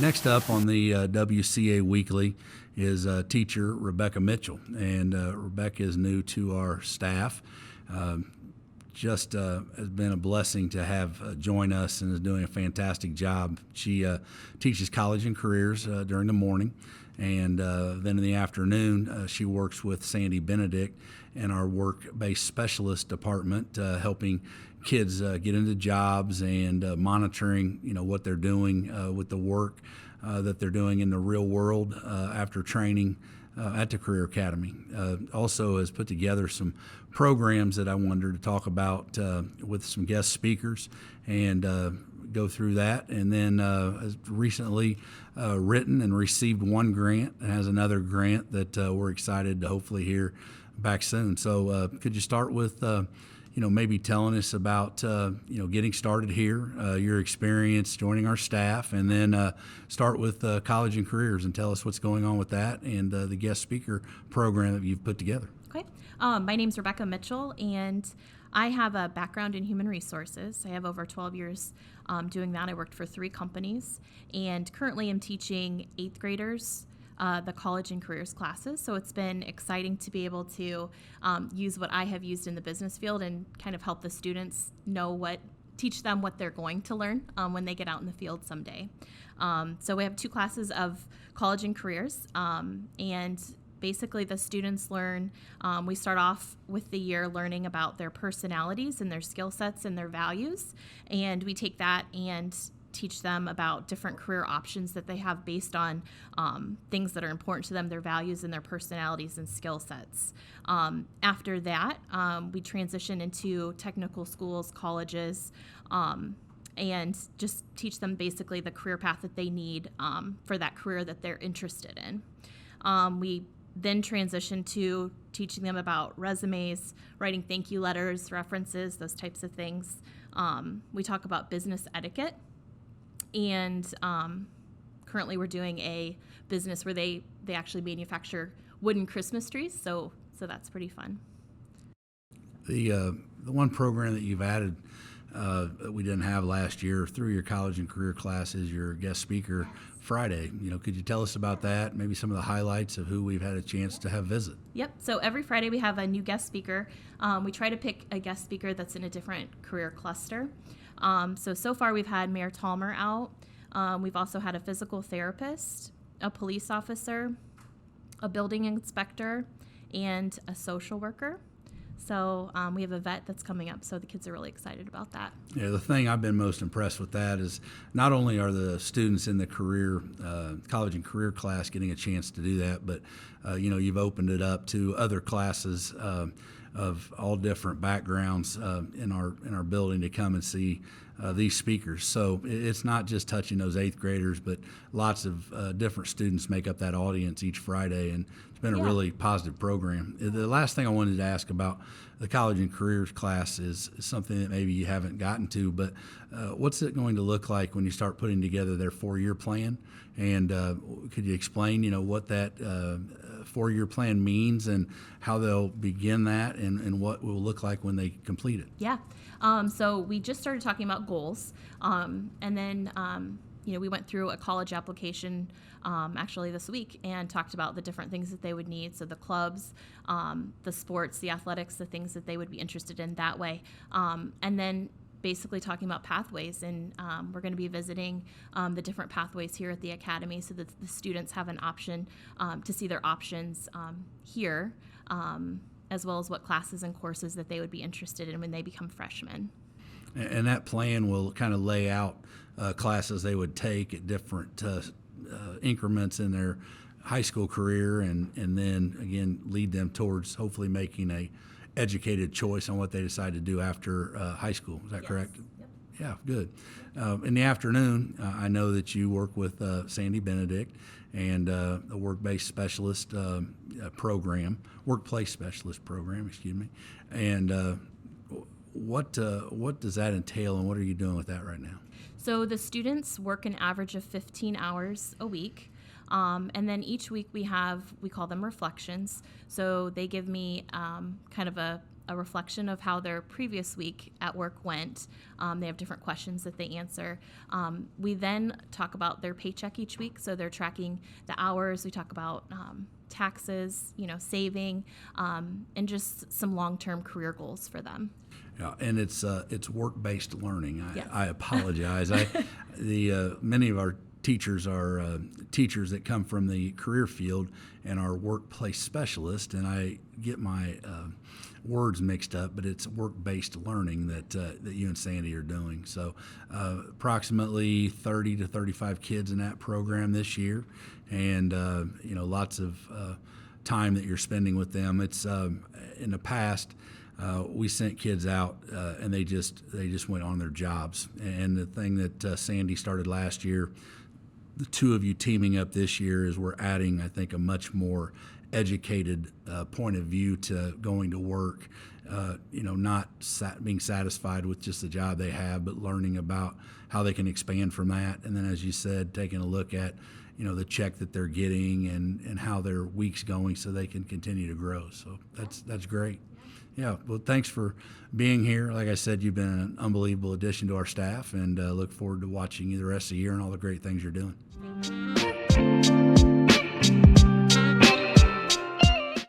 Next up on the WCA Weekly is teacher Rebecca Mitchell, and Rebecca is new to our staff. Just has been a blessing to have join us and is doing a fantastic job. She teaches college and careers during the morning, and then in the afternoon she works with Sandy Benedict in our work-based specialist department, helping kids get into jobs and monitoring what they're doing with the work that they're doing in the real world after training at the Career Academy. Also has put together some programs that I wanted to talk about with some guest speakers and go through that. And then has recently written and received one grant and has another grant that we're excited to hopefully hear back soon. So could you start with maybe telling us about getting started here, your experience joining our staff, and then start with college and careers and tell us what's going on with that and the guest speaker program that you've put together. Okay. My name's Rebecca Mitchell, and I have a background in human resources. I have over 12 years doing that. I worked for 3 companies, and currently I'm teaching 8th graders the college and careers classes. So it's been exciting to be able to use what I have used in the business field and kind of help the students teach them what they're going to learn when they get out in the field someday. So we have 2 classes of college and careers, and basically the students learn, we start off with the year learning about their personalities and their skill sets and their values, and we take that and teach them about different career options that they have based on things that are important to them, their values and their personalities and skill sets. After that, we transition into technical schools, colleges, and just teach them basically the career path that they need for that career that they're interested in. We then transition to teaching them about resumes, writing thank you letters, references, those types of things. We talk about business etiquette. And currently we're doing a business where they actually manufacture wooden Christmas trees, so that's pretty fun. The one program that you've added that we didn't have last year through your college and career classes, your guest speaker Friday. Could you tell us about that? Maybe some of the highlights of who we've had a chance to have visit. Yep. So every Friday we have a new guest speaker. We try to pick a guest speaker that's in a different career cluster. So far we've had Mayor Talmer out. We've also had a physical therapist, a police officer, a building inspector, and a social worker. So we have a vet that's coming up, so the kids are really excited about that. Yeah, the thing I've been most impressed with that is not only are the students in the college and career class getting a chance to do that, but you've opened it up to other classes of all different backgrounds in our building to come and see these speakers. So it's not just touching those 8th graders, but lots of different students make up that audience each Friday, and it's been a really positive program. The last thing I wanted to ask about the college and careers class is something that maybe you haven't gotten to, but what's it going to look like when you start putting together their 4-year plan? And could you explain, what that 4-year plan means and how they'll begin that and what it will look like when they complete it? Yeah. So we just started talking about goals, and then we went through a college application actually this week and talked about the different things that they would need. So the clubs, the sports, the athletics, the things that they would be interested in that way. And then basically talking about pathways, and we're going to be visiting the different pathways here at the Academy so that the students have an option to see their options here, as well as what classes and courses that they would be interested in when they become freshmen. And that plan will kind of lay out classes they would take at different increments in their high school career, and then again lead them towards hopefully making a educated choice on what they decide to do after high school. Is that correct? Yep. Yeah, good. In the afternoon, I know that you work with Sandy Benedict and a workplace specialist program, excuse me. And what does that entail, and what are you doing with that right now? So the students work an average of 15 hours a week. And then each week we call them reflections. So they give me kind of a a reflection of how their previous week at work went. They have different questions that they answer. We then talk about their paycheck each week, so they're tracking the hours. We talk about taxes, saving, and just some long-term career goals for them. Yeah, and it's work-based learning. Yes. I apologize. Many of our teachers are teachers that come from the career field and are workplace specialists, and I get my words mixed up, but it's work-based learning that you and Sandy are doing. So approximately 30 to 35 kids in that program this year, and lots of time that you're spending with them. It's in the past. We sent kids out and they just went on their jobs. And the thing that Sandy started last year, the two of you teaming up this year, is we're adding, I think, a much more educated point of view to going to work. Not being satisfied with just the job they have, but learning about how they can expand from that. And then, as you said, taking a look at the check that they're getting and how their week's going, so they can continue to grow. So that's great. Yeah, well, thanks for being here. Like I said, you've been an unbelievable addition to our staff, and look forward to watching you the rest of the year and all the great things you're doing.